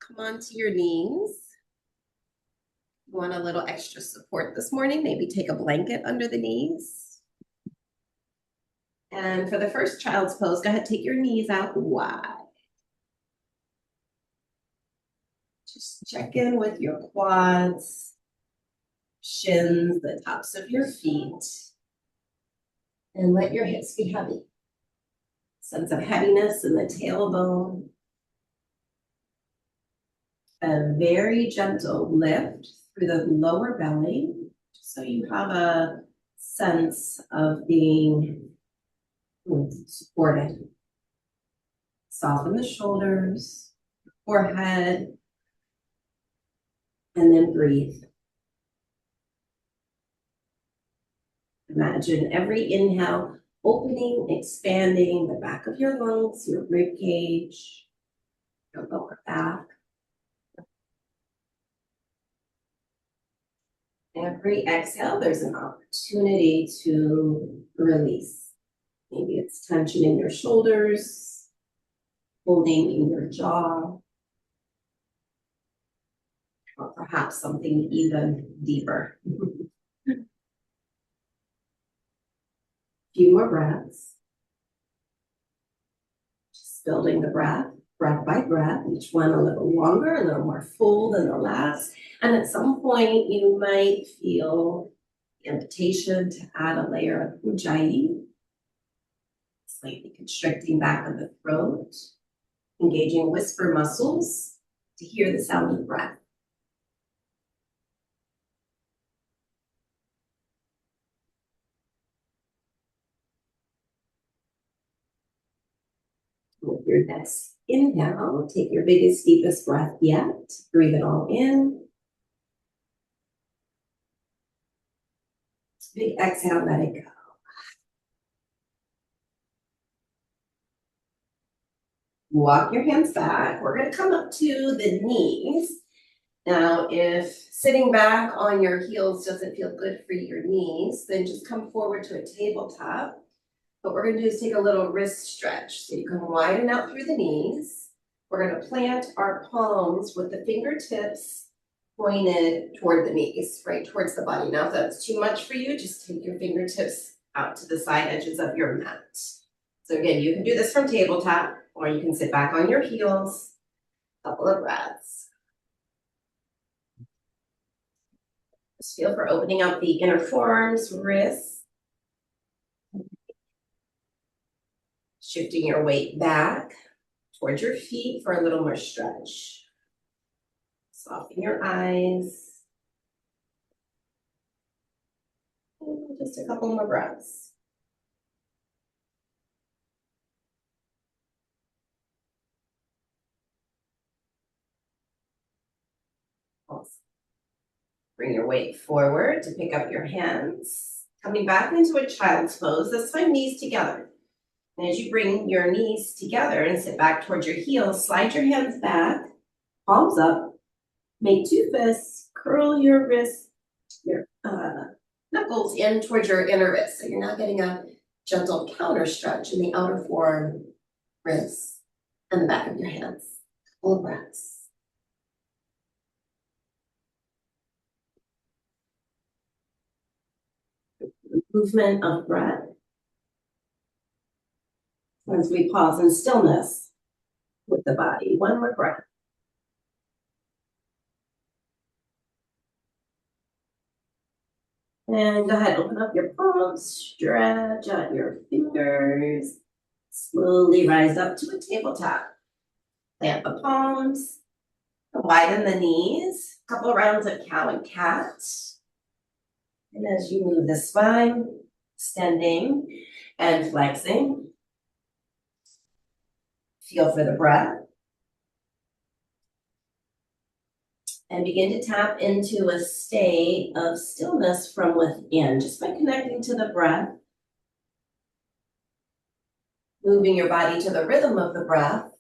come onto your knees. You want a little extra support this morning, maybe take a blanket under the knees. And for the first child's pose, go ahead, take your knees out wide. Just check in with your quads, shins, the tops of your feet, and let your hips be heavy. Sense of heaviness in the tailbone. A very gentle lift through the lower belly, so you have a sense of being supported. Soften the shoulders, forehead, and then breathe. Imagine every inhale opening, expanding the back of your lungs, your rib cage, your lower back. Every exhale, there's an opportunity to release. Maybe it's tension in your shoulders, holding in your jaw, or perhaps something even deeper. Few more breaths. Just building the breath by breath, each one a little longer, a little more full than the last. And at some point, you might feel the invitation to add a layer of ujjayi, slightly constricting back of the throat, engaging whisper muscles to hear the sound of breath. With your next inhale, take your biggest, deepest breath yet. Breathe it all in. Big exhale, let it go. Walk your hands back. We're going to come up to the knees. Now, if sitting back on your heels doesn't feel good for your knees, then just come forward to a tabletop. What we're going to do is take a little wrist stretch. So you can widen out through the knees. We're going to plant our palms with the fingertips pointed toward the knees, right towards the body. Now, if that's too much for you, just take your fingertips out to the side edges of your mat. So again, you can do this from tabletop, or you can sit back on your heels. Couple of breaths. Just feel for opening up the inner forearms, wrists. Shifting your weight back towards your feet for a little more stretch. Soften your eyes. And just a couple more breaths. Awesome. Bring your weight forward to pick up your hands. Coming back into a child's pose. This time, knees together. And as you bring your knees together and sit back towards your heels, slide your hands back, palms up, make two fists, curl your wrists, your knuckles in towards your inner wrist. So you're now getting a gentle counter stretch in the outer forearm, wrists, and the back of your hands. Couple of breaths. Movement of breath. As we pause in stillness with the body. One more breath. And go ahead, open up your palms, stretch out your fingers. Slowly rise up to a tabletop. Plant the palms, widen the knees. A couple rounds of cow and cat. And as you move the spine, extending and flexing, feel for the breath. And begin to tap into a state of stillness from within, just by connecting to the breath. Moving your body to the rhythm of the breath.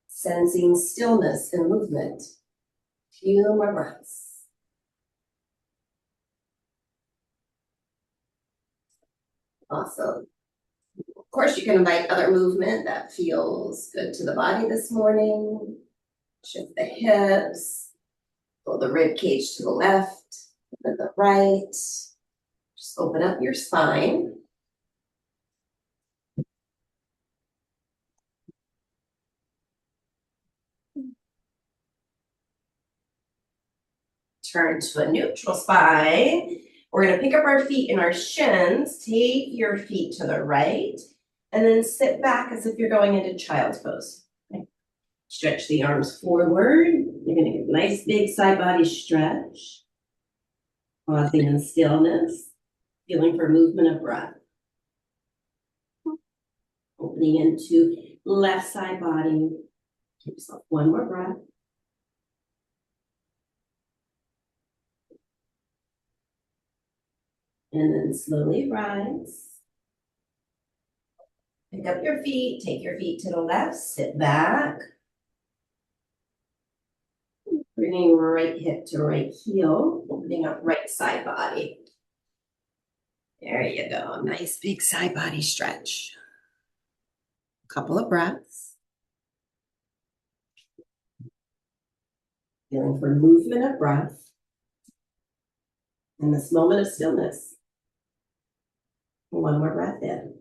Sensing stillness and movement. Few more breaths. Awesome. Of course, you can invite other movement that feels good to the body this morning. Shift the hips, pull the rib cage to the left, to the right. Just open up your spine. Turn to a neutral spine. We're going to pick up our feet in our shins, take your feet to the right, and then sit back as if you're going into child's pose. Okay. Stretch the arms forward. You're going to get a nice big side body stretch. Pausing in stillness, feeling for movement of breath. Opening into left side body. Give yourself one more breath. And then slowly rise. Pick up your feet, take your feet to the left, sit back. Bringing right hip to right heel, opening up right side body. There you go, nice big side body stretch. Couple of breaths. Feeling for movement of breath. In this moment of stillness. One more breath in.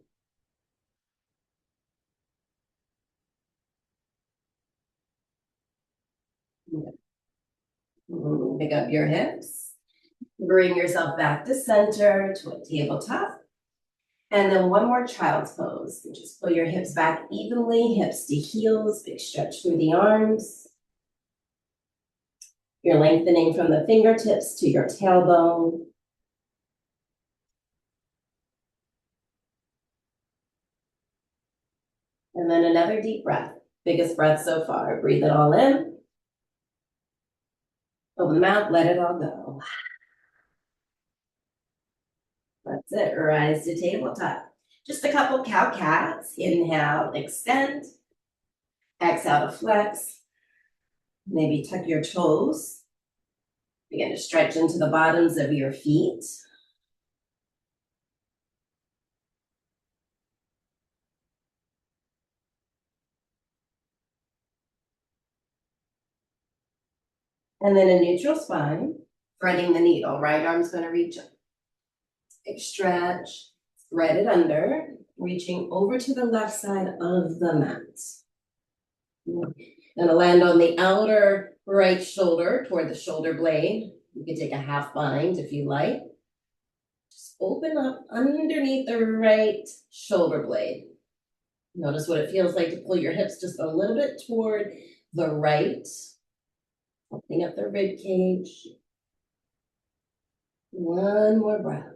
Pick up your hips. Bring yourself back to center, to a tabletop. And then one more child's pose. Just pull your hips back evenly, hips to heels, big stretch through the arms. You're lengthening from the fingertips to your tailbone. And then another deep breath. Biggest breath so far. Breathe it all in. Open the mouth, let it all go. That's it, rise to tabletop. Just a couple cow-cats. Inhale, extend. Exhale to flex. Maybe tuck your toes. Begin to stretch into the bottoms of your feet. And then a neutral spine, threading the needle. Right arm's going to reach up. Big stretch, thread it under, reaching over to the left side of the mat. Gonna land on the outer right shoulder toward the shoulder blade. You can take a half bind if you like. Just open up underneath the right shoulder blade. Notice what it feels like to pull your hips just a little bit toward the right. Opening up the rib cage. One more breath.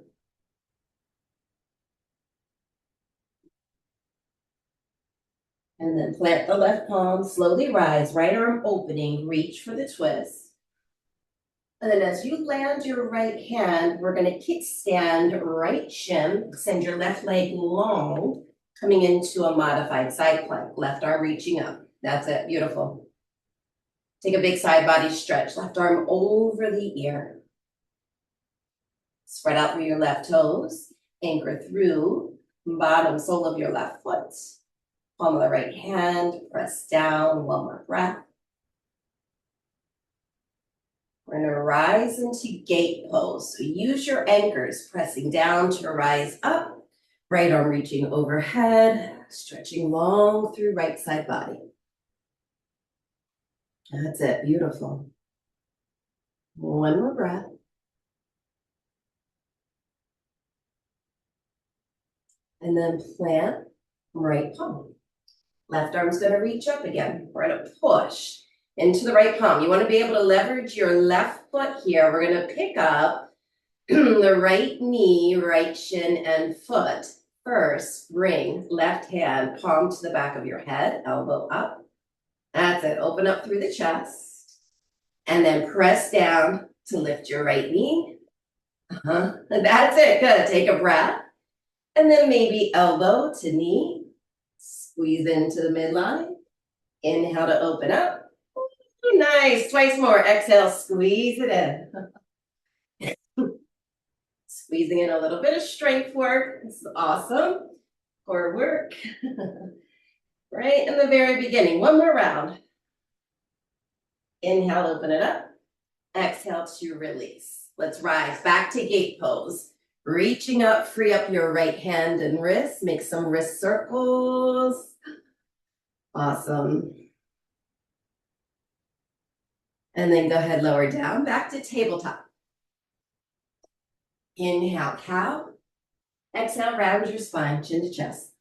And then plant the left palm, slowly rise, right arm opening, reach for the twist. And then as you land your right hand, we're going to kickstand right shin, send your left leg long, coming into a modified side plank. Left arm reaching up. That's it, beautiful. Take a big side body stretch, left arm over the ear. Spread out through your left toes, anchor through bottom sole of your left foot. Palm of the right hand, press down, one more breath. We're going to rise into gate pose. So use your anchors, pressing down to rise up. Right arm reaching overhead, stretching long through right side body. That's it, beautiful. One more breath. And then plant right palm. Left arm's going to reach up again. We're going to push into the right palm. You want to be able to leverage your left foot here. We're going to pick up the right knee, right shin, and foot. First, bring left hand, palm to the back of your head, elbow up. That's it. Open up through the chest. And then press down to lift your right knee. That's it. Good. Take a breath. And then maybe elbow to knee. Squeeze into the midline. Inhale to open up. Nice. Twice more. Exhale, squeeze it in. Squeezing in a little bit of strength work. This is awesome. core work. Right in the very beginning. One more round. Inhale, open it up. Exhale to release. Let's rise back to gate pose. Reaching up, free up your right hand and wrist. Make some wrist circles. Awesome. And then go ahead, lower down, back to tabletop. Inhale, cow. Exhale, round your spine, chin to chest.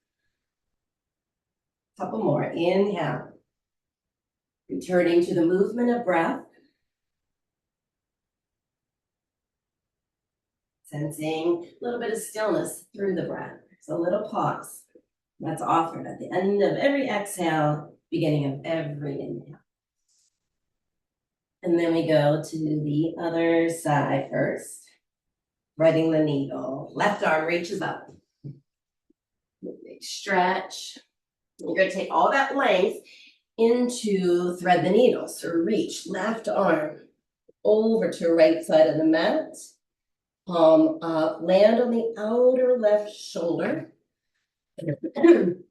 Couple more. Inhale. Returning to the movement of breath. Sensing a little bit of stillness through the breath. So a little pause. That's offered at the end of every exhale, beginning of every inhale. And then we go to the other side first. Threading the needle. Left arm reaches up. Big stretch. You're going to take all that length into thread the needle. So reach left arm over to right side of the mat. Palm up. Land on the outer left shoulder. And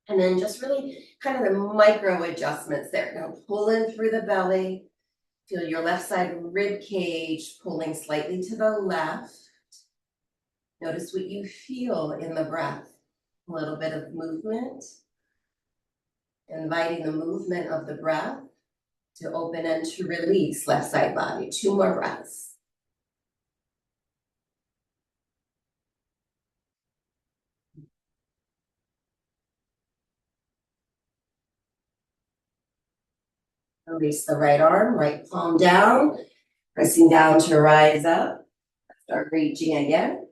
then just really kind of the micro adjustments there. Now pull in through the belly. Feel your left side rib cage pulling slightly to the left. Notice what you feel in the breath. A little bit of movement. Inviting the movement of the breath to open and to release left side body. 2 more breaths. Release the right arm, right palm down, pressing down to rise up. Start reaching again.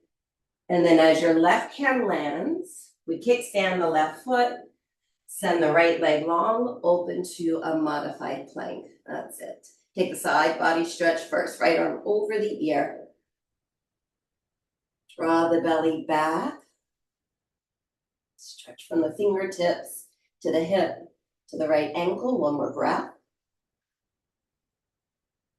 And then as your left hand lands, we kickstand the left foot, send the right leg long, open to a modified plank. That's it. Take the side body stretch first, right arm over the ear. Draw the belly back. Stretch from the fingertips to the hip, to the right ankle. 1 more breath.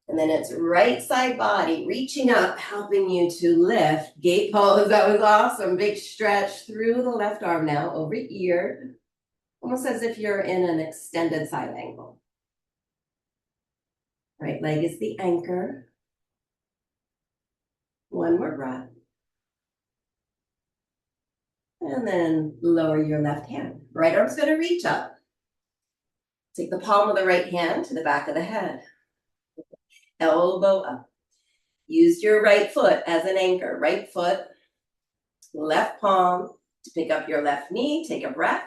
And then it's right side body, reaching up, helping you to lift. Gate pose, that was awesome. Big stretch through the left arm now, over ear. Almost as if you're in an extended side angle. Right leg is the anchor. 1 more breath. And then lower your left hand. Right arm's gonna reach up. Take the palm of the right hand to the back of the head. Elbow up. Use your right foot as an anchor. Right foot, left palm to pick up your left knee. Take a breath.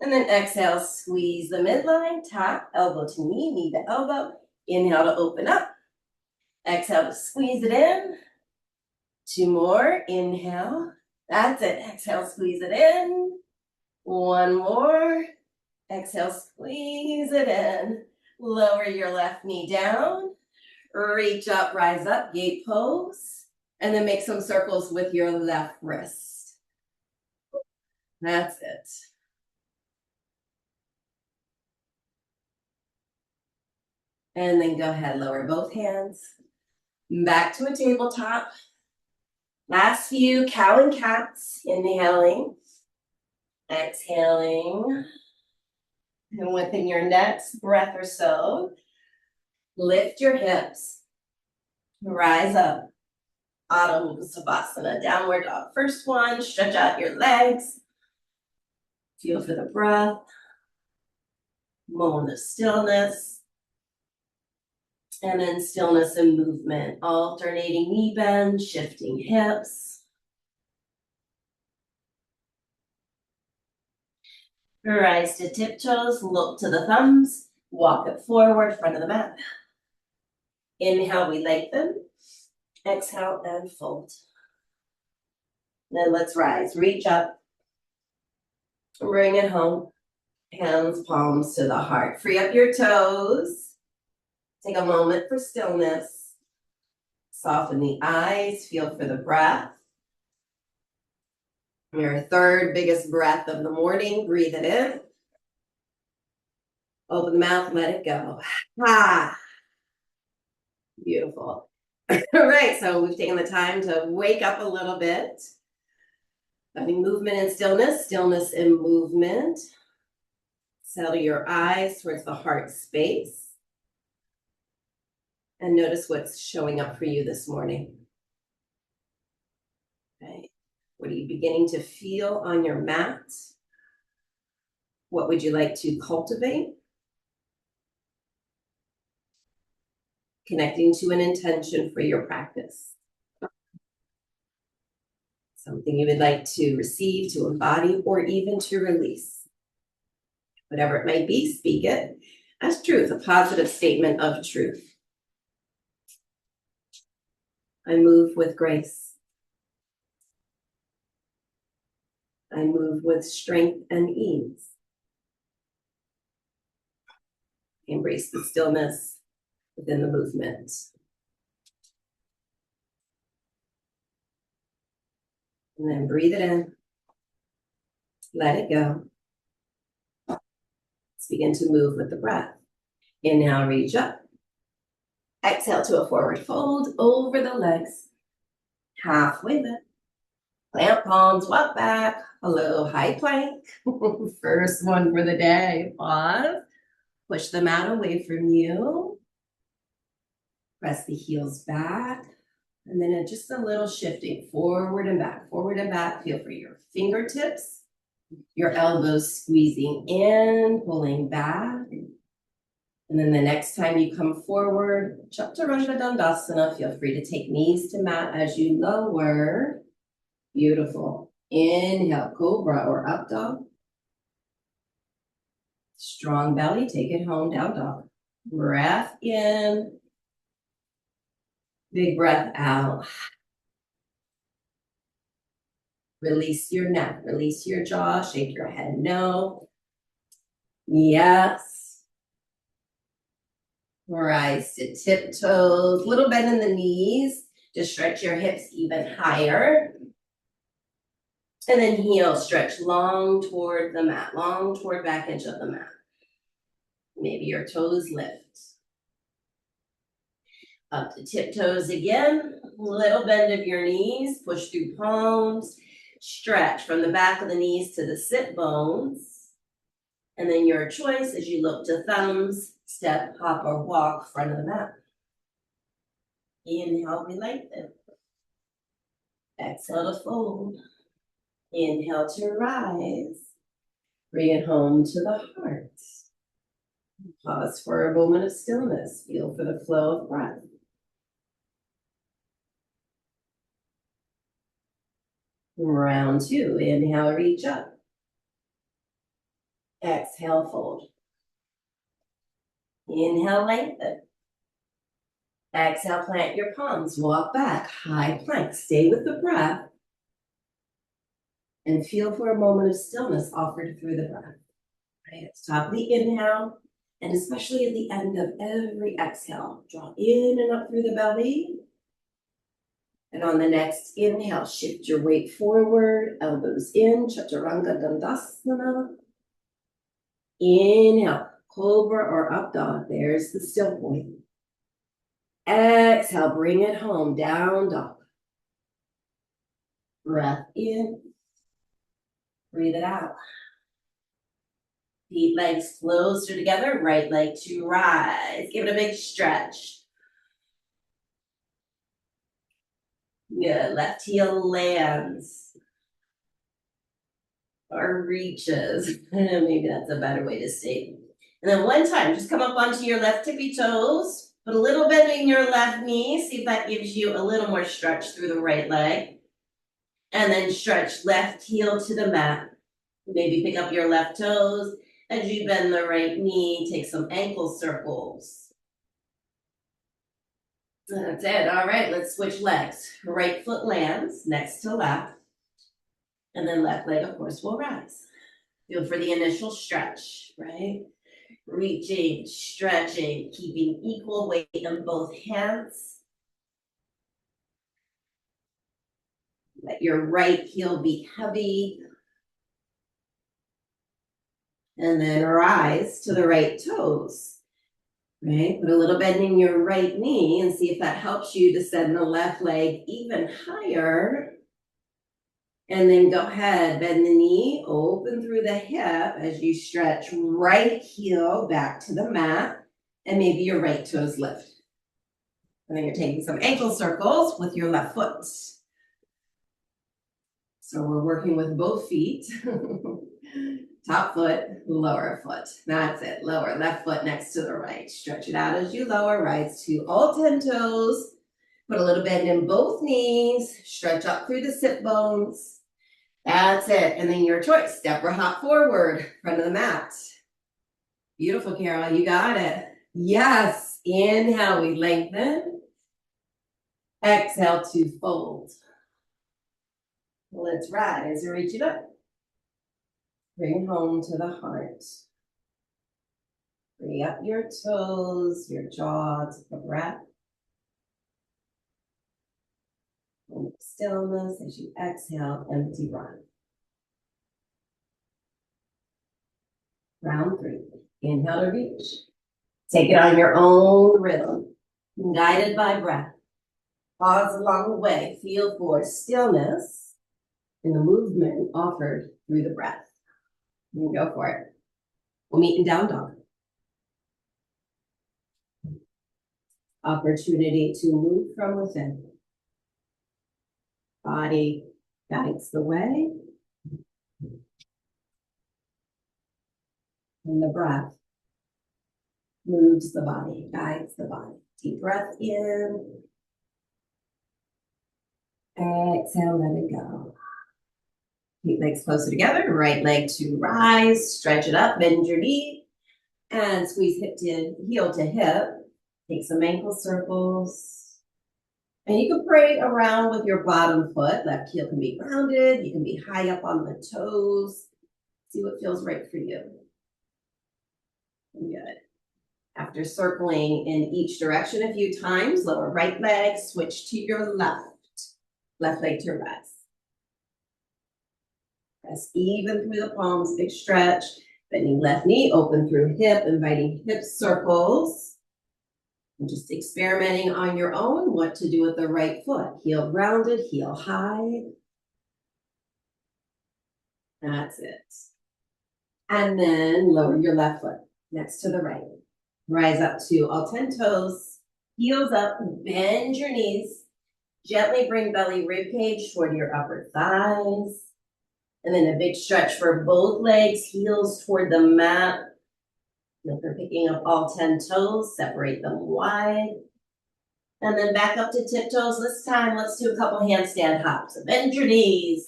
And then exhale, squeeze the midline, tap, elbow to knee to elbow. Inhale to open up. Exhale to squeeze it in. 2 more. Inhale. That's it. Exhale, squeeze it in. 1 more. Exhale, squeeze it in. Lower your left knee down. Reach up, rise up, gate pose. And then make some circles with your left wrist. That's it. And then go ahead, lower both hands. Back to a tabletop. Last few cow and cats. Inhaling. Exhaling. And within your next breath or so, lift your hips. Rise up. Adho Savasana, downward dog. First one, stretch out your legs. Feel for the breath. Moment of stillness. And then stillness and movement. Alternating knee bend, shifting hips. Rise to tiptoes, look to the thumbs. Walk it forward, front of the mat. Inhale, we lengthen. Exhale and fold. Then let's rise. Reach up. Bring it home. Hands, palms to the heart. Free up your toes. Take a moment for stillness. Soften the eyes. Feel for the breath. Your third biggest breath of the morning. Breathe it in. Open the mouth. Let it go. Ah. Beautiful. All right, so we've taken the time to wake up a little bit. Finding movement and stillness, stillness and movement. Settle your eyes towards the heart space. And notice what's showing up for you this morning. Okay. What are you beginning to feel on your mat? What would you like to cultivate? Connecting to an intention for your practice. Something you would like to receive, to embody, or even to release. Whatever it might be, speak it as truth, a positive statement of truth. I move with grace. I move with strength and ease. Embrace the stillness within the movement. And then breathe it in. Let it go. Let's begin to move with the breath. Inhale, reach up. Exhale to a forward fold over the legs. Halfway lift. Plant palms, walk back. A low high plank. First one for the day. Pause. Push the mat away from you. Press the heels back. And then just a little shifting forward and back, forward and back. Feel for your fingertips, your elbows squeezing in, pulling back. And then the next time you come forward, Chaturanga Dandasana, feel free to take knees to mat as you lower. Beautiful. Inhale, cobra or up dog. Strong belly, take it home, down dog. Breath in. Big breath out. Release your neck, release your jaw, shake your head no. Yes. Rise to tiptoes, little bend in the knees. Just stretch your hips even higher. And then heel, stretch long toward the mat, long toward back edge of the mat. Maybe your toes lift. Up to tiptoes again, little bend of your knees, push through palms, stretch from the back of the knees to the sit bones. And then your choice as you look to thumbs, step, hop, or walk front of the mat. Inhale, lengthen. Exhale to fold. Inhale to rise. Bring it home to the heart. Pause for a moment of stillness. Feel for the flow of breath. Round two. Inhale, reach up. Exhale, fold. Inhale, lengthen. Exhale, plant your palms. Walk back. High plank. Stay with the breath. And feel for a moment of stillness offered through the breath. Right at the top of the inhale, and especially at the end of every exhale. Draw in and up through the belly. And on the next inhale, shift your weight forward, elbows in, Chaturanga Dandasana. Inhale, cobra or up dog. There's the still point. Exhale, bring it home, down dog. Breath in. Breathe it out. Feet, legs closer together, right leg to rise. Give it a big stretch. Good, left heel lands. Or reaches. Maybe that's a better way to say it. And then one time, just come up onto your left tippy toes. Put a little bend in your left knee. See if that gives you a little more stretch through the right leg. And then stretch left heel to the mat. Maybe pick up your left toes. As you bend the right knee, take some ankle circles. That's it. All right, let's switch legs. Right foot lands next to left. And then left leg, of course, will rise. Feel for the initial stretch, right? Reaching, stretching, keeping equal weight in both hands. Let your right heel be heavy. And then rise to the right toes, right? Put a little bend in your right knee and see if that helps you to send the left leg even higher. And then go ahead, bend the knee, open through the hip as you stretch right heel back to the mat, and maybe your right toes lift. And then you're taking some ankle circles with your left foot. So we're working with both feet. Top foot, lower foot. That's it. Lower left foot next to the right. Stretch it out as you lower, rise to all 10 toes. Put a little bend in both knees. Stretch up through the sit bones. That's it. And then your choice. Step or hop forward, front of the mat. Beautiful, Carol. You got it. Yes. Inhale, we lengthen. Exhale to fold. Let's rise and reach it up. Bring home to the heart. Free up your toes, your jaw to the breath. And stillness as you exhale, empty run. Round 3. Inhale to reach. Take it on your own rhythm, guided by breath. Pause along the way. Feel for stillness in the movement offered through the breath. You can go for it. We'll meet in down dog. Opportunity to move from within. Body guides the way. And the breath moves the body, guides the body. Deep breath in. Exhale, let it go. Keep legs closer together. Right leg to rise. Stretch it up, bend your knee. And squeeze hip to heel to hip. Take some ankle circles. And you can play around with your bottom foot. Left heel can be grounded. You can be high up on the toes. See what feels right for you. Good. After circling in each direction a few times, lower right leg, switch to your left. Left leg to rest. Press even through the palms, big stretch. Bending left knee, open through hip, inviting hip circles. And just experimenting on your own what to do with the right foot. Heel grounded, heel high. That's it. And then lower your left foot next to the right. Rise up to all 10 toes. Heels up, bend your knees. Gently bring belly rib cage toward your upper thighs. And then a big stretch for both legs, heels toward the mat. If you're picking up all 10 toes, separate them wide. And then back up to tiptoes. This time, let's do a couple handstand hops. So bend your knees.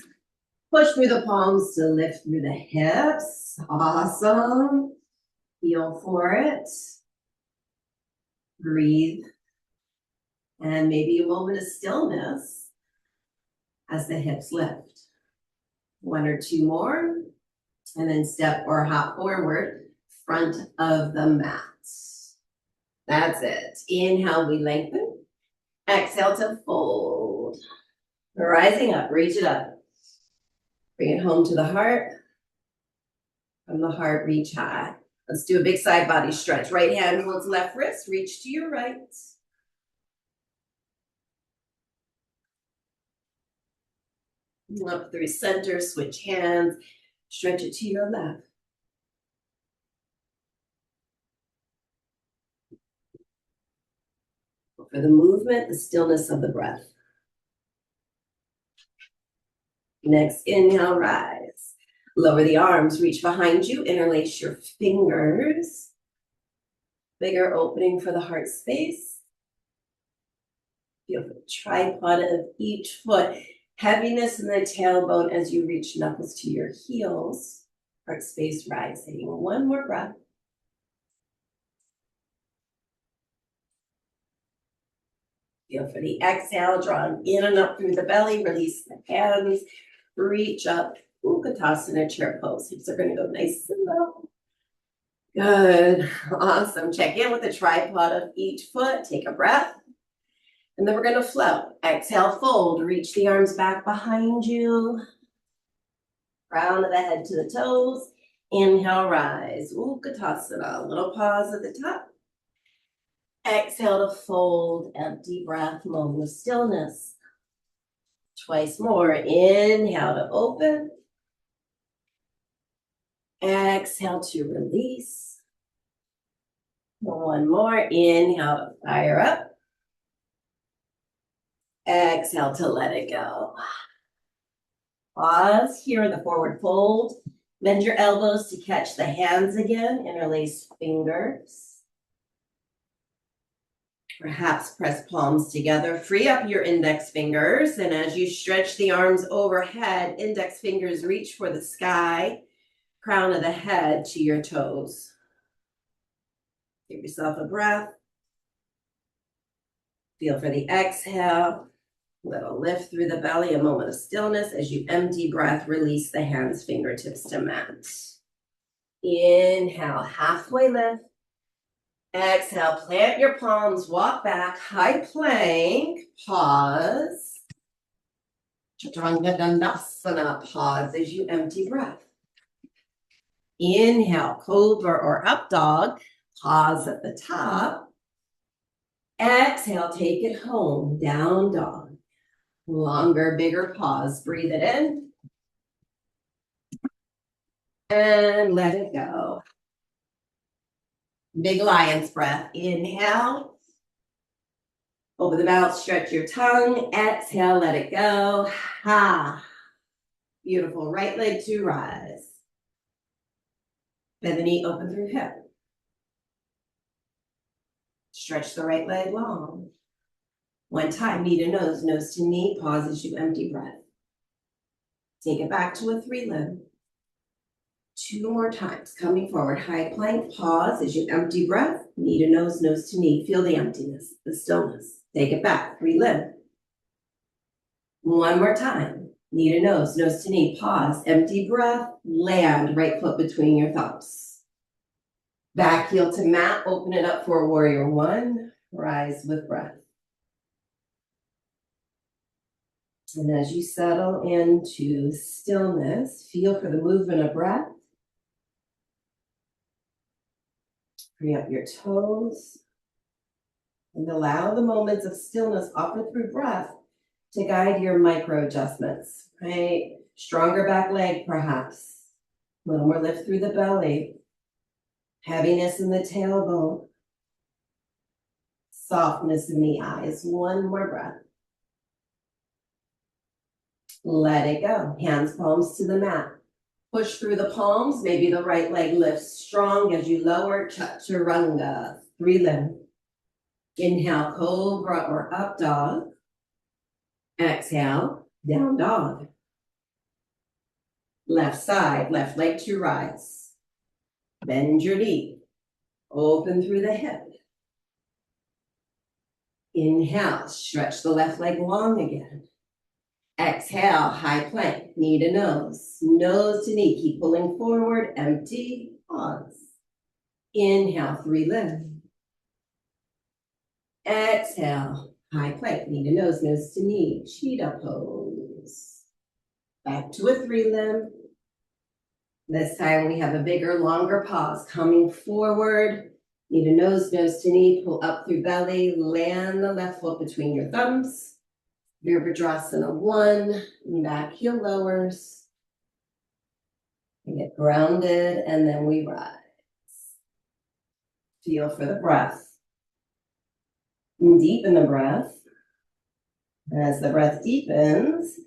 Push through the palms to lift through the hips. Awesome. Feel for it. Breathe. And maybe a moment of stillness as the hips lift. 1 or 2 more. And then step or hop forward, front of the mat. That's it. Inhale, we lengthen. Exhale to fold. Rising up, reach it up. Bring it home to the heart. From the heart, reach high. Let's do a big side body stretch. Right hand holds left wrist, reach to your right. Up through center, switch hands, stretch it to your left. For the movement, the stillness of the breath. Next, inhale, rise. Lower the arms, reach behind you, interlace your fingers. Bigger opening for the heart space. Feel the tripod of each foot. Heaviness in the tailbone as you reach knuckles to your heels. Heart space rising. 1 more breath. Feel for the exhale, drawing in and up through the belly. Release the hands. Reach up. Utkatasana, chair pose. Hips are going to go nice and low. Good. Awesome. Check in with the tripod of each foot. Take a breath. And then we're going to float. Exhale, fold. Reach the arms back behind you. Crown of the head to the toes. Inhale, rise. Utkatasana. Little pause at the top. Exhale to fold. Empty breath. Moment of stillness. Twice more. Inhale to open. Exhale to release. One more. Inhale to fire up. Exhale to let it go. Pause here in the forward fold. Bend your elbows to catch the hands again. Interlace fingers. Perhaps press palms together. Free up your index fingers. And as you stretch the arms overhead, index fingers reach for the sky, crown of the head to your toes. Give yourself a breath. Feel for the exhale. Little lift through the belly, a moment of stillness. As you empty breath, release the hands, fingertips to mat. Inhale, halfway lift. Exhale, plant your palms, walk back, high plank, pause. Chaturanga Dandasana, pause as you empty breath. Inhale, cobra or up dog, pause at the top. Exhale, take it home, down dog. Longer, bigger pause. Breathe it in. And let it go. Big lion's breath. Inhale. Open the mouth, stretch your tongue. Exhale, let it go. Ha. Beautiful. Right leg to rise. Bend the knee, open through hip. Stretch the right leg long. One time, knee to nose, nose to knee. Pause as you empty breath. Take it back to a 3-limb. 2 more times. Coming forward, high plank. Pause as you empty breath. Knee to nose, nose to knee. Feel the emptiness, the stillness. Take it back, 3-limb. 1 more time. Knee to nose, nose to knee. Pause, empty breath. Land, right foot between your thumbs. Back heel to mat. Open it up for warrior 1. Rise with breath. And as you settle into stillness, feel for the movement of breath. Free up your toes. And allow the moments of stillness offered through breath to guide your micro adjustments, right? Stronger back leg, perhaps. A little more lift through the belly. Heaviness in the tailbone. Softness in the eyes. 1 more breath. Let it go. Hands, palms to the mat. Push through the palms. Maybe the right leg lifts strong as you lower. Chaturanga. 3-limb. Inhale, cobra or up dog. Exhale, down dog. Left side, left leg to rise. Bend your knee. Open through the hip. Inhale, stretch the left leg long again. Exhale, high plank, knee to nose to knee. Keep pulling forward, empty, pause. Inhale, 3-limb. Exhale, high plank, knee to nose to knee. Cheetah pose. Back to a 3-limb. This time we have a bigger, longer pause. Coming forward, knee to nose to knee. Pull up through belly. Land the left foot between your thumbs. Virabhadrasana 1, back heel lowers. We get grounded and then we rise. Feel for the breath. And deepen the breath. And as the breath deepens,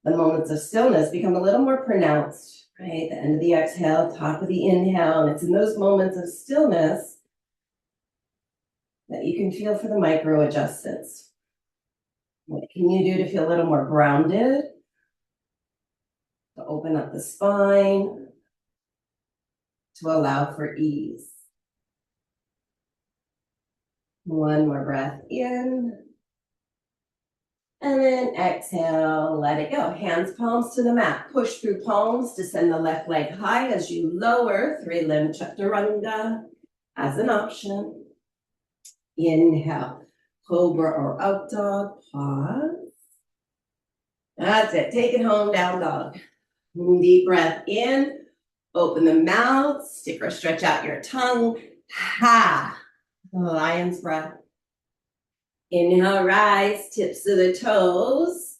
the moments of stillness become a little more pronounced, right? The end of the exhale, top of the inhale. And it's in those moments of stillness that you can feel for the micro adjustments. What can you do to feel a little more grounded? To open up the spine, to allow for ease. 1 more breath in. And then exhale, let it go. Hands, palms to the mat. Push through palms to send the left leg high as you lower. 3-limb chaturanga as an option. Inhale. Cobra or up dog, pause. That's it, take it home, down dog. Deep breath in, open the mouth, stick or stretch out your tongue. Ha, lion's breath. Inhale, rise, tips of the toes.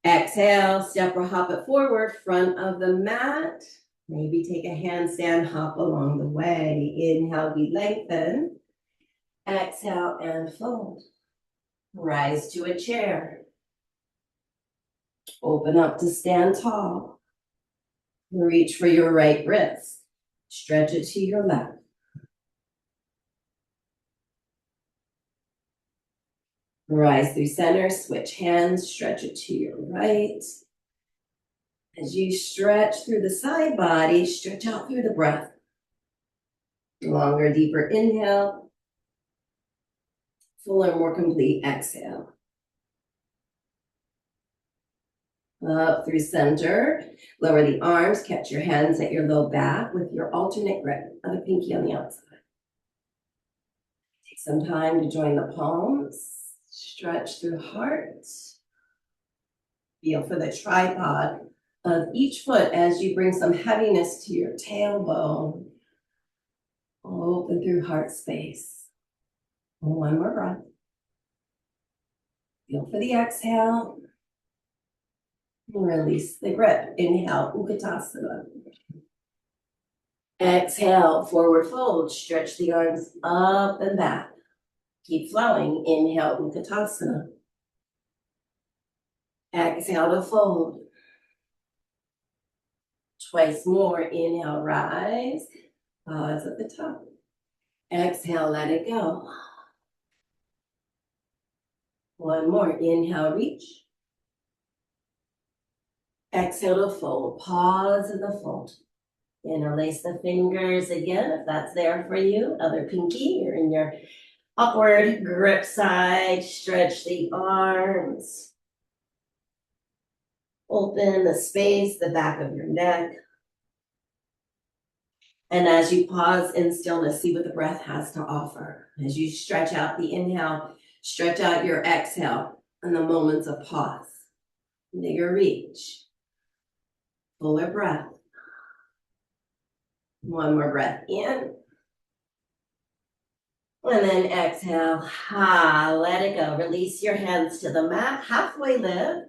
Exhale, step or hop it forward, front of the mat. Maybe take a handstand hop along the way. Inhale, we lengthen. Exhale and fold. Rise to a chair. Open up to stand tall. Reach for your right wrist. Stretch it to your left. Rise through center, switch hands, stretch it to your right. As you stretch through the side body, stretch out through the breath. Longer, deeper inhale. Fuller, more complete exhale. Up through center. Lower the arms, catch your hands at your low back with your alternate grip of the pinky on the outside. Take some time to join the palms. Stretch through heart. Feel for the tripod of each foot as you bring some heaviness to your tailbone. Open through heart space. One more breath. Feel for the exhale. Release the grip. Inhale, Utkatasana. Exhale, forward fold. Stretch the arms up and back. Keep flowing. Inhale, Utkatasana. Exhale to fold. Twice more. Inhale, rise. Pause at the top. Exhale, let it go. One more. Inhale, reach. Exhale to fold. Pause in the fold. Interlace the fingers again, if that's there for you. Other pinky, you're in your upward grip side. Stretch the arms. Open the space, the back of your neck. And as you pause in stillness, see what the breath has to offer. As you stretch out the inhale, stretch out your exhale in the moments of pause. Bigger reach. Fuller breath. One more breath in. And then exhale. Let it go. Release your hands to the mat. Halfway lift.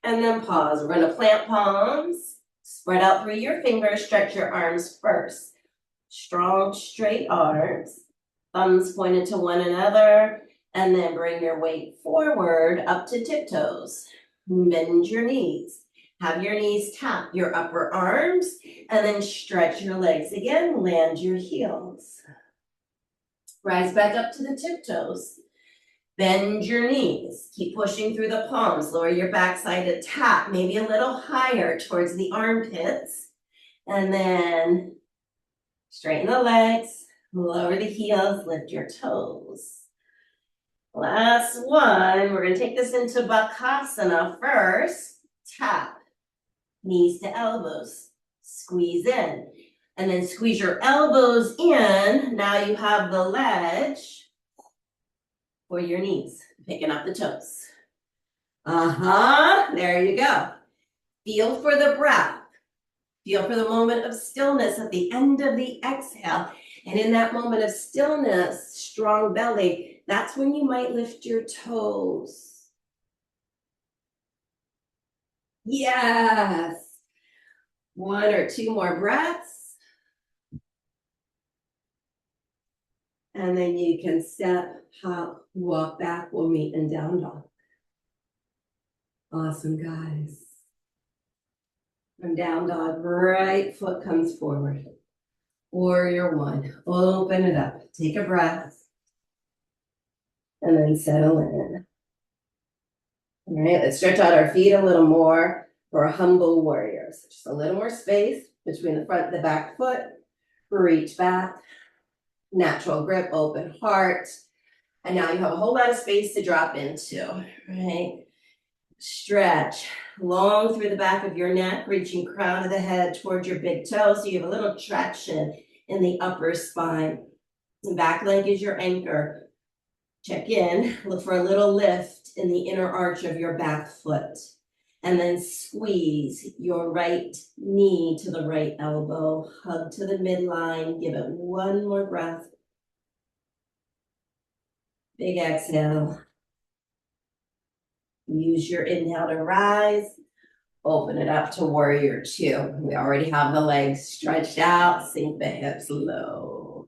And then pause. We're going to plant palms. Spread out through your fingers. Stretch your arms first. Strong, straight arms. Thumbs pointed to one another. And then bring your weight forward up to tiptoes. Bend your knees. Have your knees tap your upper arms. And then stretch your legs again. Land your heels. Rise back up to the tiptoes. Bend your knees. Keep pushing through the palms. Lower your backside to tap, maybe a little higher towards the armpits. And then straighten the legs, lower the heels, lift your toes. Last one. We're going to take this into Bakasana first. Tap. Knees to elbows. Squeeze in. And then squeeze your elbows in. Now you have the ledge for your knees, picking up the toes. There you go. Feel for the breath. Feel for the moment of stillness at the end of the exhale. And in that moment of stillness, strong belly, that's when you might lift your toes. Yes. One or two more breaths. And then you can step, hop, walk back. We'll meet in down dog. Awesome, guys. From down dog, right foot comes forward. Warrior one. Open it up. Take a breath. And then settle in. All right, let's stretch out our feet a little more for a humble warrior. So just a little more space between the front and the back foot. Reach back. Natural grip, open heart. And now you have a whole lot of space to drop into, right? Stretch long through the back of your neck, reaching crown of the head towards your big toe. So you have a little traction in the upper spine. The back leg is your anchor. Check in, look for a little lift in the inner arch of your back foot. And then squeeze your right knee to the right elbow. Hug to the midline. Give it one more breath. Big exhale. Use your inhale to rise. Open it up to warrior two. We already have the legs stretched out. Sink the hips low.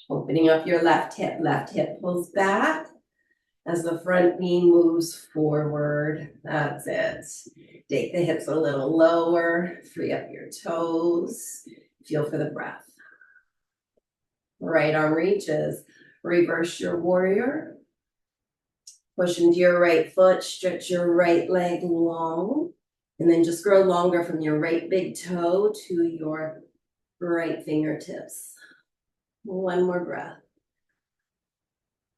Opening up your left hip pulls back as the front knee moves forward. That's it. Take the hips a little lower. Free up your toes. Feel for the breath. Right arm reaches. Reverse your warrior. Push into your right foot, stretch your right leg long, and then just grow longer from your right big toe to your right fingertips. One more breath.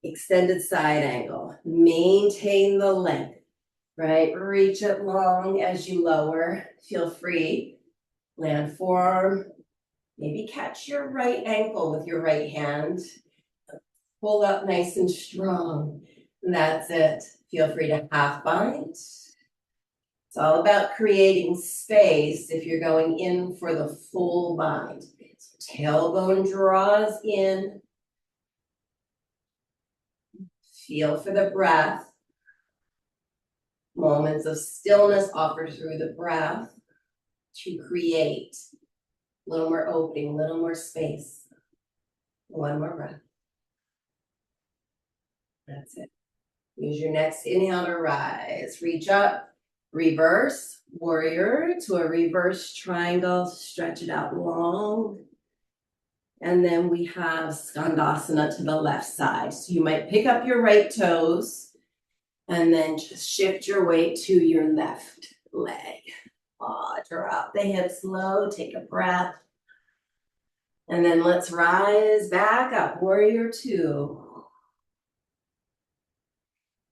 Extended side angle. Maintain the length, right? Reach it long as you lower. Feel free. Land forearm. Maybe catch your right ankle with your right hand. Pull up nice and strong. And that's it. Feel free to half bind. It's all about creating space if you're going in for the full bind. So tailbone draws in. Feel for the breath. Moments of stillness offer through the breath to create a little more opening, a little more space. One more breath. That's it. Use your next inhale to rise. Reach up, reverse, warrior to a reverse triangle. Stretch it out long. And then we have Skandasana to the left side. So you might pick up your right toes and then just shift your weight to your left leg. Drop the hips low, take a breath. And then let's rise back up, warrior two.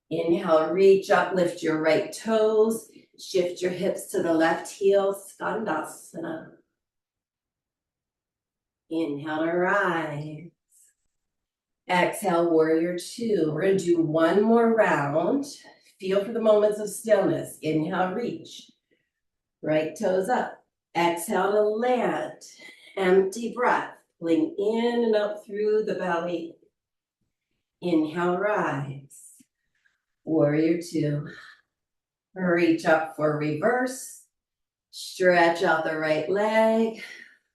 Inhale, reach up, lift your right toes, shift your hips to the left heel, Skandasana. Inhale to rise. Exhale, warrior two. We're going to do one more round. Feel for the moments of stillness. Inhale, reach. Right toes up. Exhale to land. Empty breath. Pulling in and up through the belly. Inhale, rise. Warrior two. Reach up for reverse. Stretch out the right leg.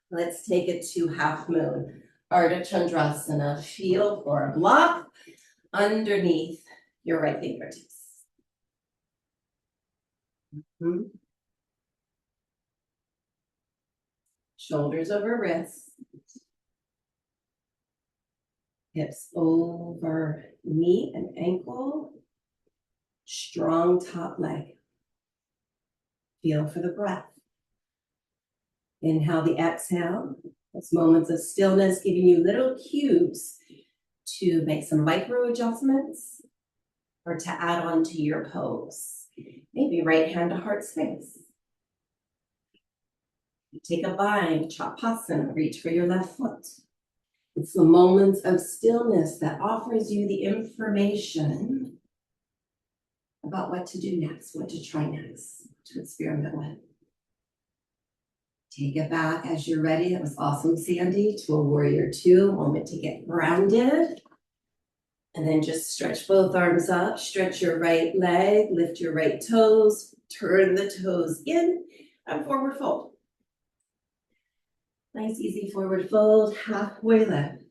Let's take it to half moon. Ardha Chandrasana. Feel for a block underneath your right fingertips. Shoulders over wrists. Hips over knee and ankle. Strong top leg. Feel for the breath. Inhale the exhale. Those moments of stillness giving you little cues to make some micro adjustments or to add on to your pose. Maybe right hand to heart space. Take a bind, Chapasana, reach for your left foot. It's the moments of stillness that offers you the information about what to do next, what to try next, to experiment with. Take it back as you're ready. That was awesome, Sandy, to a warrior two. Moment to get grounded. And then just stretch both arms up. Stretch your right leg. Lift your right toes. Turn the toes in and forward fold. Nice, easy forward fold. Halfway lift.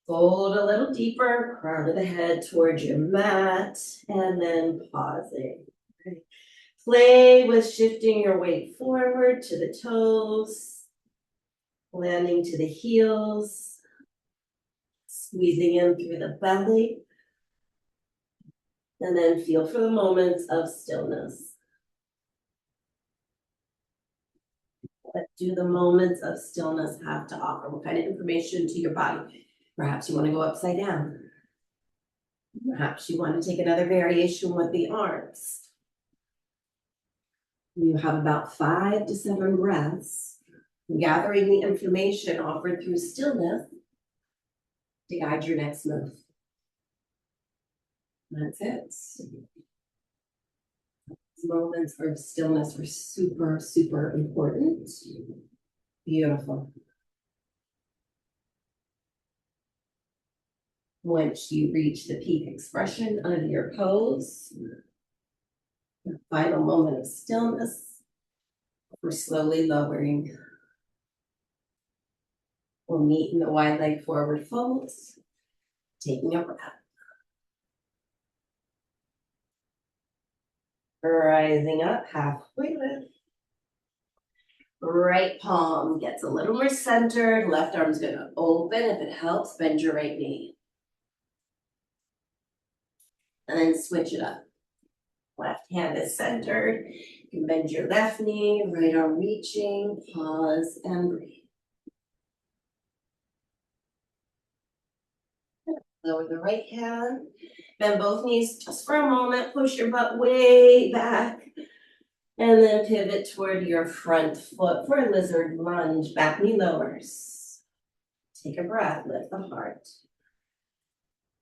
Fold a little deeper. Crown of the head towards your mat. And then pausing. Okay. Play with shifting your weight forward to the toes, landing to the heels, squeezing in through the belly, and then feel for the moments of stillness. What do the moments of stillness have to offer? What kind of information to your body? Perhaps you want to go upside down. Perhaps you want to take another variation with the arms. You have about 5 to 7 breaths, gathering the information offered through stillness to guide your next move. That's it. These moments of stillness are super, super important. Beautiful. Once you reach the peak expression of your pose, the final moment of stillness, we're slowly lowering. We'll meet in the wide leg forward folds, taking a breath. Rising up, halfway lift. Right palm gets a little more centered. Left arm's gonna open. If it helps, bend your right knee. And then switch it up. Left hand is centered. You can bend your left knee, right arm reaching, pause and breathe. Lower the right hand, bend both knees just for a moment, push your butt way back, and then pivot toward your front foot for a lizard lunge, back knee lowers. Take a breath, lift the heart.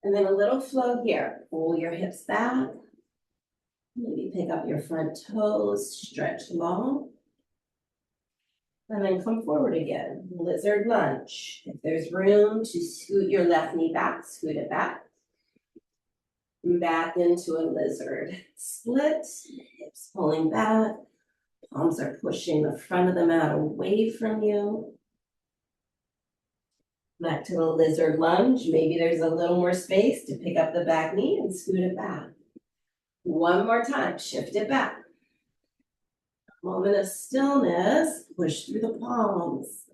And then a little flow here, pull your hips back, maybe pick up your front toes, stretch long, and then come forward again, lizard lunge. If there's room to scoot your left knee back, scoot it back. Back into a lizard split, hips pulling back, palms are pushing the front of the mat away from you. Back to the lizard lunge. Maybe there's a little more space to pick up the back knee and scoot it back. One more time, shift it back. Moment of stillness, push through the palms.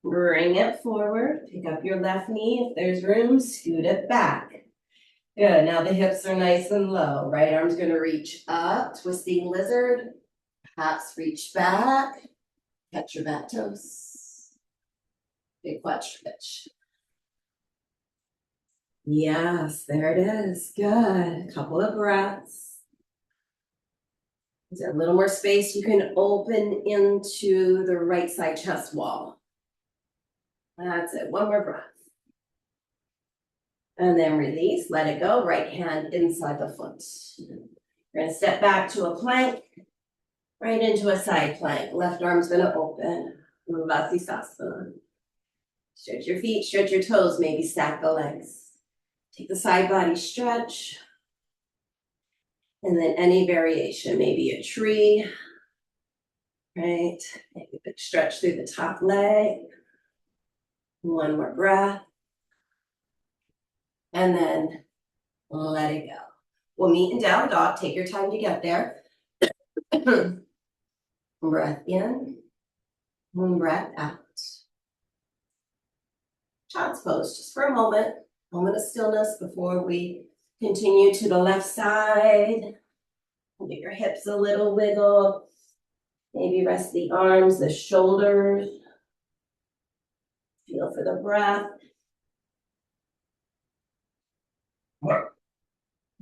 Bring it forward, pick up your left knee. If there's room, scoot it back. Good, now the hips are nice and low. Right arm's gonna reach up, twisting lizard. Perhaps reach back, catch your back toes. Big quad stretch. Yes, there it is, good. Couple of breaths. Is there a little more space? You can open into the right side chest wall. That's it, one more breath. And then release, let it go, right hand inside the foot. You're gonna step back to a plank, right into a side plank. Left arm's gonna open, Vasisthasana. Stretch your feet, stretch your toes, maybe stack the legs. Take the side body stretch. And then any variation, maybe a tree, right? Maybe a big stretch through the top leg. One more breath. And then let it go. We'll meet in down dog. Take your time to get there. Breath in, breath out. Child's pose, just for a moment of stillness before we continue to the left side. Give your hips a little wiggle. Maybe rest the arms, the shoulders. Feel for the breath.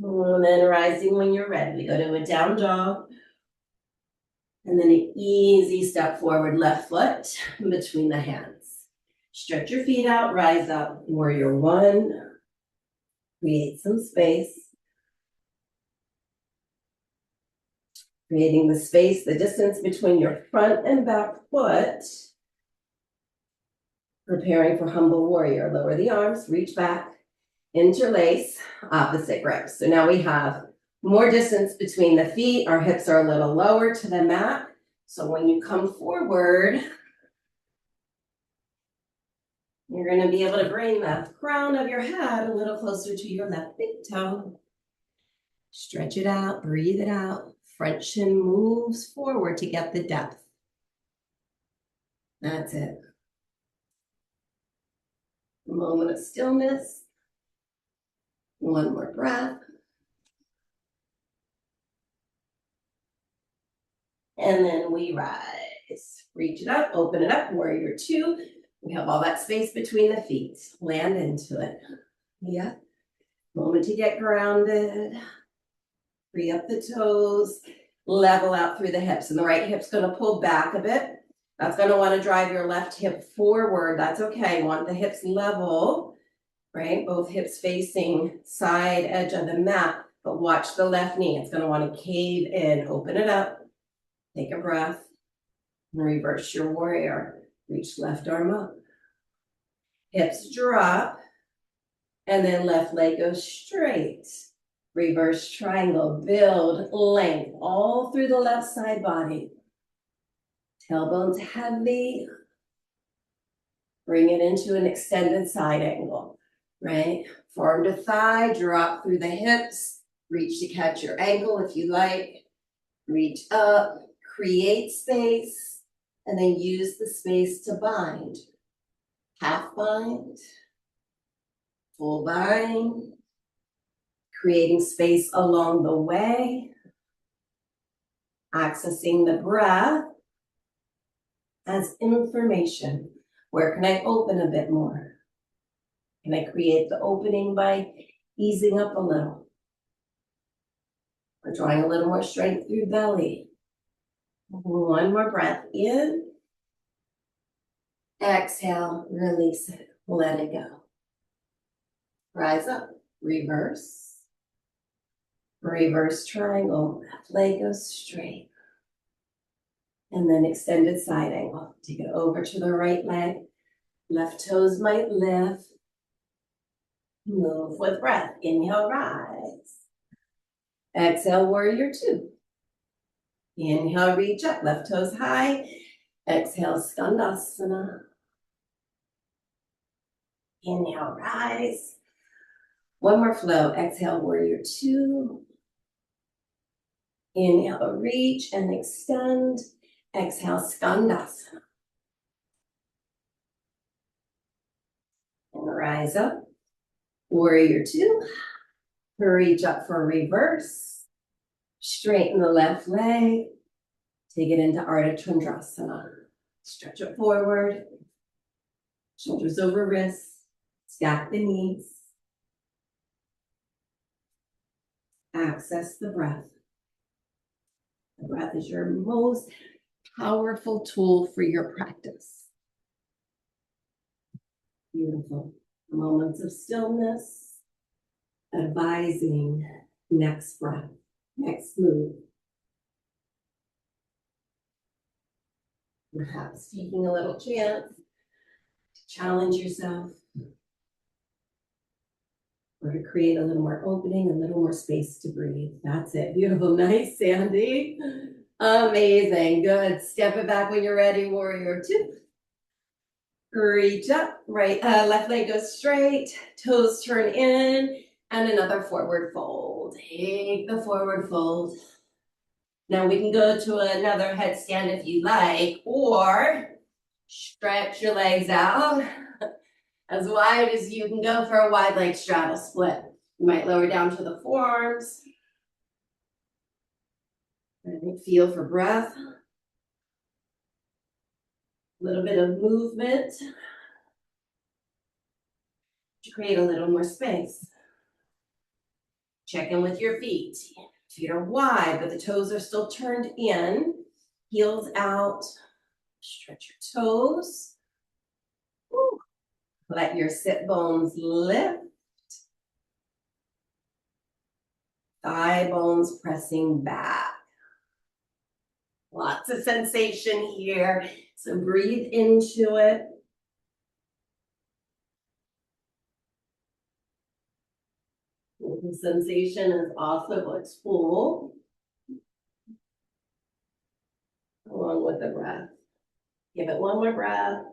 And then rising when you're ready. We go to a down dog. And then an easy step forward, left foot between the hands. Stretch your feet out, rise up, warrior one. Create some space. Creating the space, the distance between your front and back foot. Preparing for humble warrior. Lower the arms, reach back, interlace, opposite grips. So now we have more distance between the feet. Our hips are a little lower to the mat. So when you come forward, you're going to be able to bring the crown of your head a little closer to your left big toe. Stretch it out, breathe it out. Front shin moves forward to get the depth. That's it. A moment of stillness. One more breath. And then we rise. Reach it up, open it up, warrior two. We have all that space between the feet. Land into it. Yeah. Moment to get grounded. Free up the toes. Level out through the hips. And the right hip's going to pull back a bit. That's going to want to drive your left hip forward. That's okay. Want the hips level, right? Both hips facing side edge of the mat. But watch the left knee. It's going to want to cave in. Open it up. Take a breath. And reverse your warrior. Reach left arm up. Hips drop, and then left leg goes straight. Reverse triangle, build length all through the left side body. Tailbone's heavy. Bring it into an extended side angle, right? Forearm to thigh, drop through the hips. Reach to catch your ankle if you like. Reach up, create space, and then use the space to bind. Half bind, full bind, creating space along the way, accessing the breath as information. Where can I open a bit more? Can I create the opening by easing up a little? Or drawing a little more strength through belly. One more breath in. Exhale, release it, let it go. Rise up, reverse. Reverse triangle, left leg goes straight. And then extended side angle. Take it over to the right leg. Left toes might lift. Move with breath. Inhale, rise. Exhale, warrior two. Inhale, reach up, left toes high. Exhale, skandasana. Inhale, rise. One more flow. Exhale, warrior two. Inhale, reach and extend. Exhale, skandasana. And rise up. Warrior two. Reach up for reverse. Straighten the left leg. Take it into Ardha Chandrasana. Stretch it forward. Shoulders over wrists. Stack the knees. Access the breath. The breath is your most powerful tool for your practice. Beautiful. Moments of stillness. Advising next breath, next move. Perhaps taking a little chance to challenge yourself or to create a little more opening, a little more space to breathe. That's it. Beautiful. Nice, Sandy. Amazing. Good. Step it back when you're ready, warrior two. Reach up, right, left leg goes straight, toes turn in, and another forward fold. Take the forward fold. Now we can go to another headstand if you like, or stretch your legs out as wide as you can go for a wide leg straddle split. You might lower down to the forearms. And feel for breath. A little bit of movement to create a little more space. Check in with your feet. Feet are wide, but the toes are still turned in. Heels out. Stretch your toes. Woo. Let your sit bones lift. Thigh bones pressing back. Lots of sensation here. So breathe into it. The sensation is also what's full, along with the breath. Give it one more breath.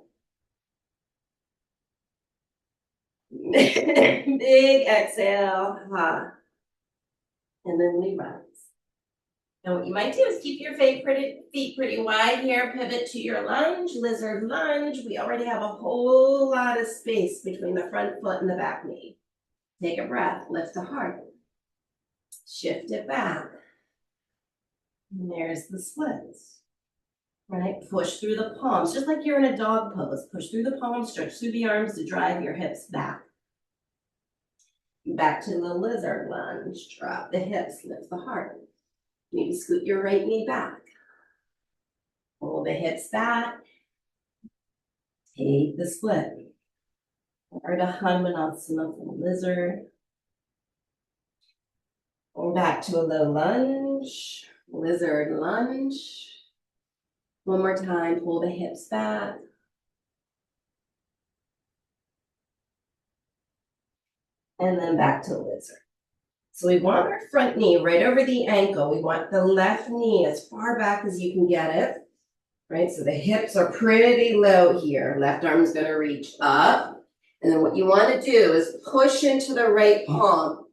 Big exhale. And then we rise. Now what you might do is keep your feet pretty wide here. Pivot to your lunge, lizard lunge. We already have a whole lot of space between the front foot and the back knee. Take a breath, lift the heart. Shift it back. And there's the splits. Right? Push through the palms, just like you're in a dog pose. Push through the palms, stretch through the arms to drive your hips back. Back to the lizard lunge. Drop the hips, lift the heart. Maybe scoot your right knee back. Pull the hips back. Take the split. Ardha Hanumanasana for lizard. Go back to a low lunge. Lizard lunge. One more time, pull the hips back. and then back to lizard. So we want our front knee right over the ankle. We want the left knee as far back as you can get it, right? So the hips are pretty low here. Left arm is going to reach up. And then what you want to do is push into the right palm.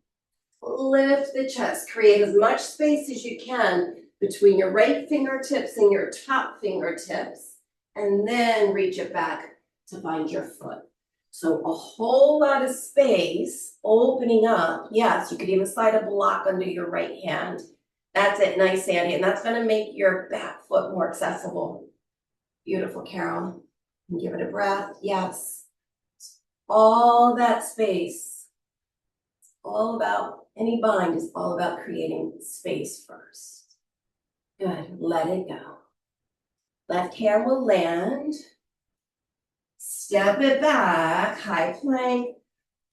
Lift the chest. Create as much space as you can between your right fingertips and your top fingertips. And then reach it back to find your foot. So a whole lot of space opening up. Yes, you could even slide a block under your right hand. That's it, nice, Sandy. And that's going to make your back foot more accessible. Beautiful, Carol. And give it a breath. Yes. All that space. It's all about, any bind is all about creating space first. Good. Let it go. Left hand will land. Step it back, high plank.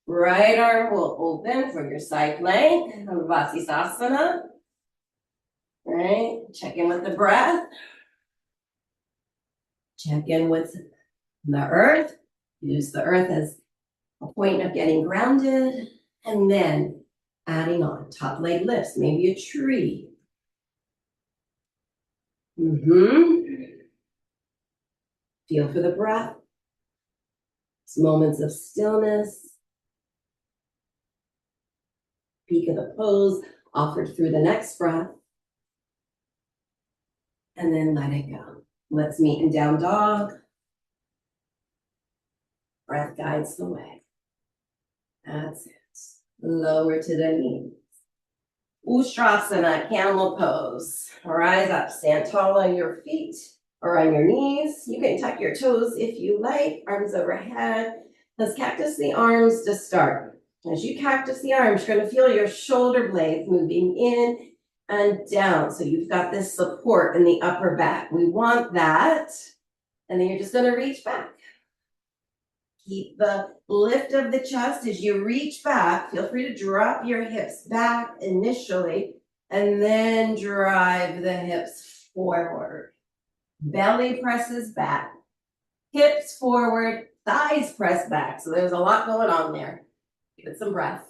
Right arm will open for your side plank, Vasisasana. Right, check in with the breath. Check in with the earth. Use the earth as a point of getting grounded. And then adding on, top leg lifts, maybe a tree. Feel for the breath. Moments of stillness, peak of the pose offered through the next breath, and then let it go. Let's meet in down dog. Breath guides the way. That's it. Lower to the knees. Ustrasana, camel pose. Rise up, stand tall on your feet or on your knees. You can tuck your toes if you like, arms overhead. Let's cactus the arms to start. As you cactus the arms, you're going to feel your shoulder blades moving in and down. So you've got this support in the upper back. We want that. And then you're just going to reach back. Keep the lift of the chest as you reach back. Feel free to drop your hips back initially and then drive the hips forward. Belly presses back, hips forward, thighs press back. So there's a lot going on there. Give it some breath.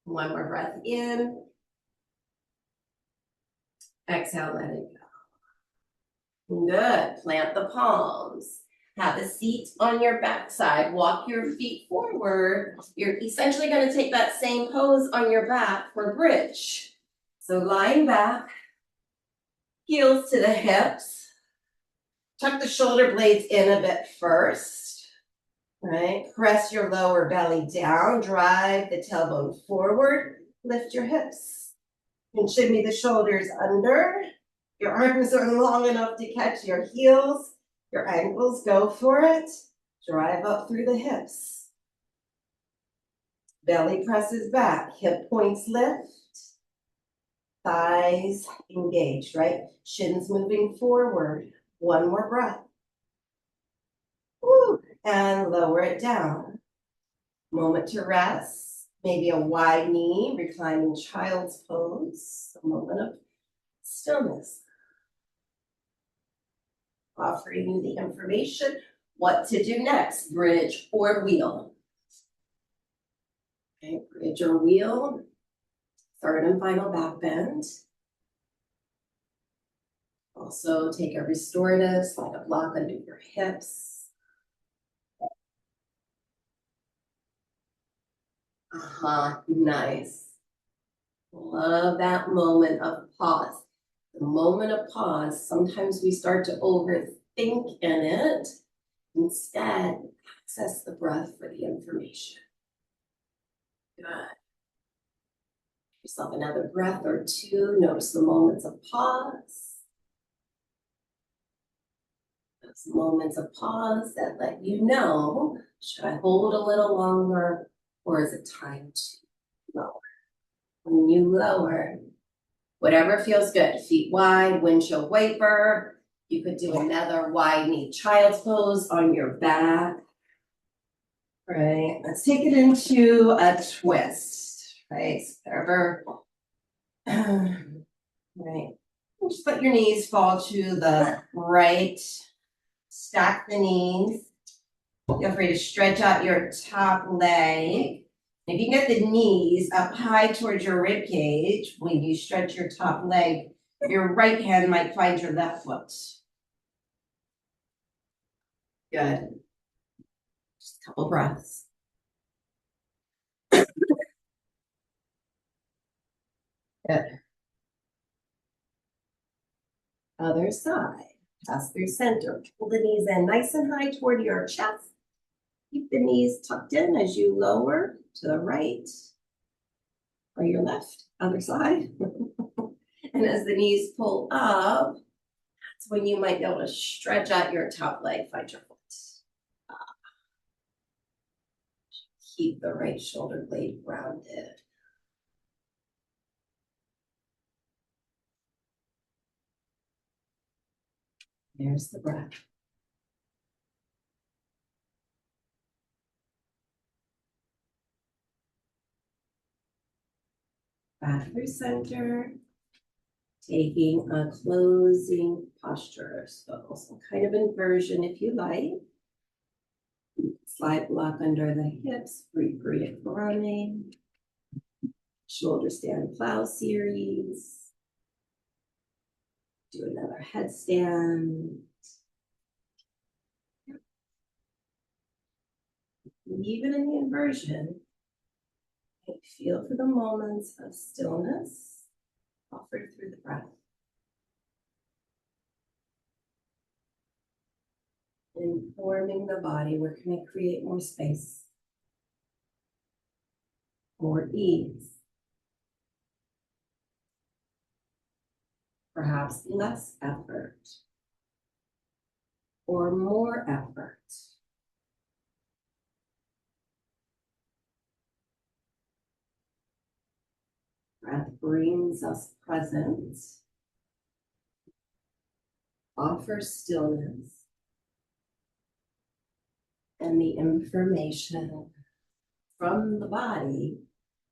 One more breath in. Exhale, let it go. Good. Plant the palms. Have a seat on your backside. Walk your feet forward. You're essentially going to take that same pose on your back for bridge. So lying back, heels to the hips. Tuck the shoulder blades in a bit first, right? Press your lower belly down, drive the tailbone forward, lift your hips. And shimmy the shoulders under. Your arms are long enough to catch your heels. Your ankles, go for it. Drive up through the hips. Belly presses back, hip points lift. Thighs engaged, right? Shins moving forward. One more breath. Woo. And lower it down. Moment to rest. Maybe a wide knee, reclining child's pose. A moment of stillness. Offering you the information, what to do next, bridge or wheel. Okay, bridge or wheel. Third and final back bend. Also take a restorative, slide a block under your hips. Nice. Love that moment of pause. The moment of pause, sometimes we start to overthink in it. Instead, access the breath for the information. Good. Give yourself another breath or two. Notice the moments of pause. Those moments of pause that let you know, should I hold a little longer or is it time to lower? When you lower, whatever feels good, feet wide, windshield wiper. You could do another wide knee child's pose on your back. Right, let's take it into a twist, right? So right, just let your knees fall to the right. Stack the knees. Feel free to stretch out your top leg. If you get the knees up high towards your rib cage, when you stretch your top leg, your right hand might find your left foot. Good. Just a couple breaths. Good. Other side. Pass through center. Pull the knees in nice and high toward your chest. Keep the knees tucked in as you lower to the right or your left, other side. And as the knees pull up, that's when you might be able to stretch out your top leg, find your foot. Keep the right shoulder blade grounded. There's the breath. Back through center. Taking a closing posture. So some kind of inversion if you like. Slide block under the hips, Puriya Karane. Shoulder stand plow series. Do another headstand. Even in the inversion, feel for the moments of stillness offered through the breath. Informing the body, where can I create more space, more ease, perhaps less effort, or more effort. Breath brings us present, offers stillness, and the information from the body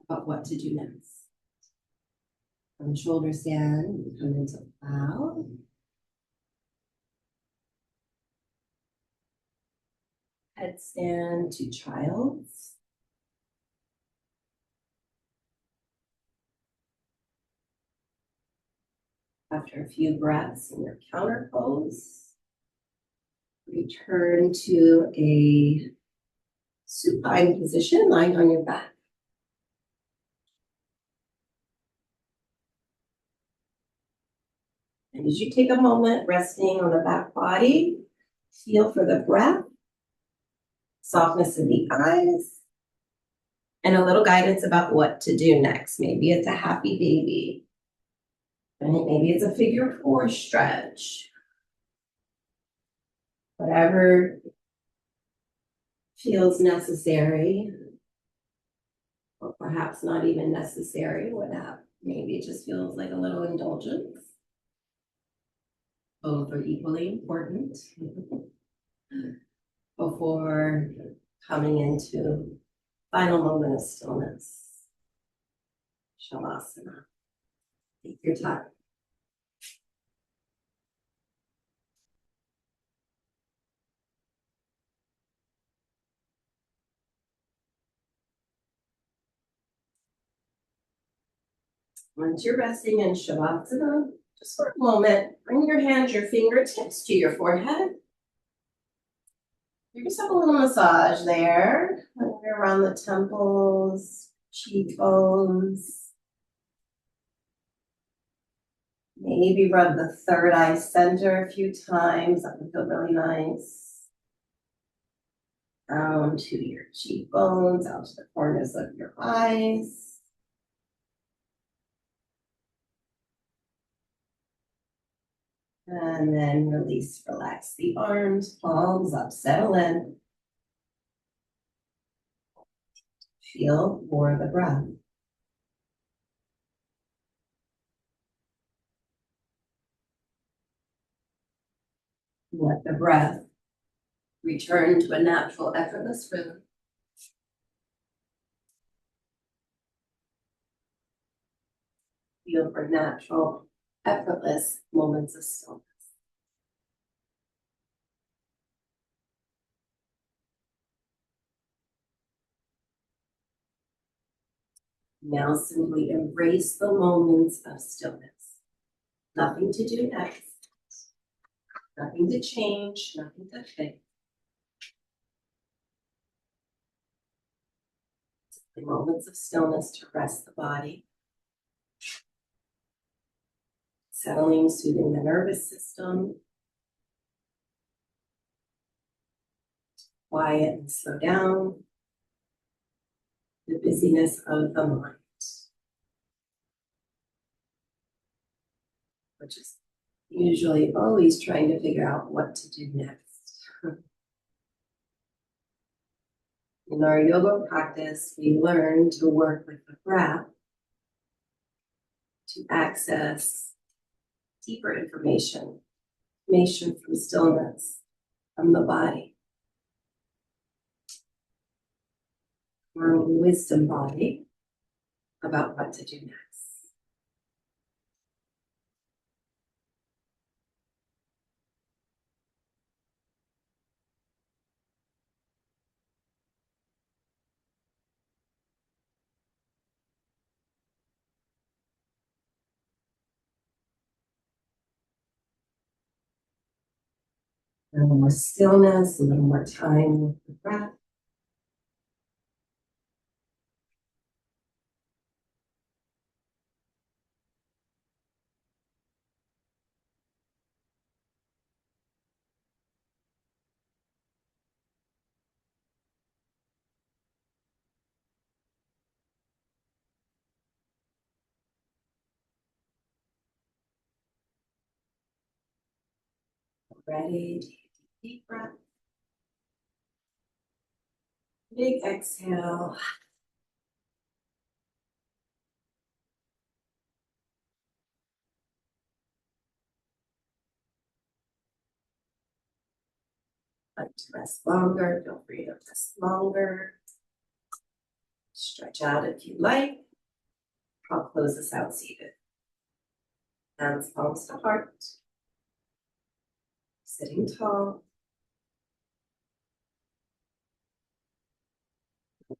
about what to do next. From shoulder stand, we come into plow. Headstand to child's. After a few breaths in your counter pose, return to a supine position, lying on your back. And as you take a moment resting on the back body, feel for the breath, softness in the eyes, and a little guidance about what to do next. Maybe it's a happy baby. And maybe it's a figure 4 stretch. Whatever feels necessary, or perhaps not even necessary, maybe it just feels like a little indulgence. Both are equally important before coming into final moment of stillness. Shavasana. Take your time. Once you're resting in Shavasana, just for a moment, bring your hands, your fingertips to your forehead. Give yourself a little massage there, around the temples, cheekbones. Maybe rub the third eye center a few times. That would feel really nice. Down to your cheekbones, out to the corners of your eyes. And then release, relax the arms, palms up, settle in. Feel for the breath. Let the breath return to a natural, effortless rhythm. Feel for natural, effortless moments of stillness. Now simply embrace the moments of stillness. Nothing to do next. Nothing to change, nothing to fix. The moments of stillness to rest the body. Settling, soothing the nervous system. Quiet and slow down the busyness of the mind, which is usually always trying to figure out what to do next. In our yoga practice, we learn to work with the breath to access deeper information from stillness, from the body, from wisdom body about what to do next. A little more stillness, a little more time with the breath. Ready, take a deep breath. Big exhale. Like to rest longer, feel free to rest longer. Stretch out if you like. I'll close this out seated. Hands palms to heart. Sitting tall.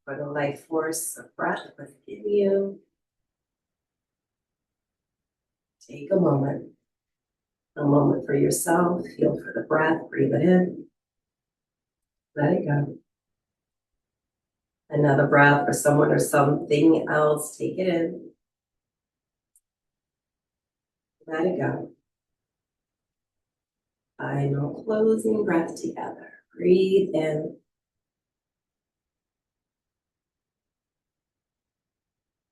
For the life force of breath within you. Take a moment for yourself. Feel for the breath, breathe it in. Let it go. Another breath for someone or something else. Take it in. Let it go. Final closing breath together. Breathe in.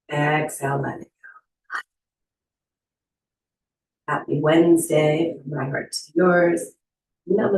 Exhale, let it go. Happy Wednesday from my heart to yours. Namaste.